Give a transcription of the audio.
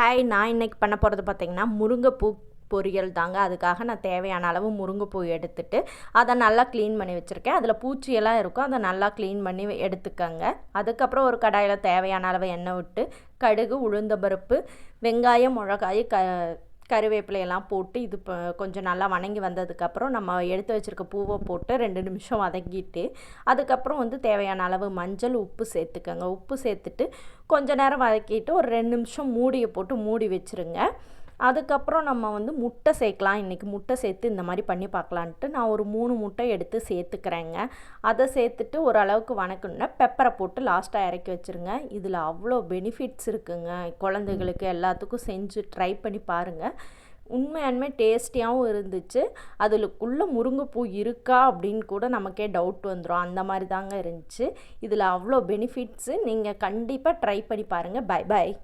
Hi, நான் இன்னைக்கு பண்ண போகிறது பார்த்தீங்கன்னா முருங்கைப்பூ பொரியல் தாங்க. அதுக்காக நான் தேவையான அளவு முருங்கைப்பூ எடுத்துட்டு அதை நல்லா க்ளீன் பண்ணி வச்சுருக்கேன். அதில் பூச்சியெல்லாம் இருக்கும், அதை நல்லா க்ளீன் பண்ணி எடுத்துக்கங்க. அதுக்கப்புறம் ஒரு கடாயில் தேவையான அளவு எண்ணெய் விட்டு கடுகு, உளுந்தம்பருப்பு, வெங்காயம், மிளகாய், கருவேப்பிலையெல்லாம் போட்டு இது கொஞ்சம் நல்லா வணங்கி வந்ததுக்கப்புறம் நம்ம எடுத்து வச்சுருக்க பூவை போட்டு 2 நிமிஷம் வதக்கிட்டு அதுக்கப்புறம் தேவையான அளவு மஞ்சள், உப்பு சேர்த்துக்கங்க. உப்பு சேர்த்துட்டு கொஞ்ச நேரம் வதக்கிட்டு ஒரு 2 நிமிஷம் மூடியை போட்டு மூடி வச்சுருங்க. அதுக்கப்புறம் நம்ம முட்டை சேர்க்கலாம். இன்றைக்கி முட்டை சேர்த்து இந்த மாதிரி பண்ணி பார்க்கலான்ட்டு நான் ஒரு 3 முட்டை எடுத்து சேர்த்துக்கிறேங்க. அதை சேர்த்துட்டு ஓரளவுக்கு வணக்கணுன்னா பெப்பரை போட்டு லாஸ்ட்டாக இறக்கி வச்சுருங்க. இதில் அவ்வளோ பெனிஃபிட்ஸ் இருக்குங்க. குழந்தைகளுக்கு எல்லாத்துக்கும் செஞ்சு ட்ரை பண்ணி பாருங்கள். உண்மையானுமே டேஸ்டியாகவும் இருந்துச்சு. அதுக்குள்ளே முருங்கைப்பூ இருக்கா அப்படின்னு கூட நமக்கே டவுட் வந்துடும். அந்த மாதிரி தாங்க இருந்துச்சு. இதில் அவ்வளோ பெனிஃபிட்ஸு. நீங்கள் கண்டிப்பாக ட்ரை பண்ணி பாருங்கள். Bye bye.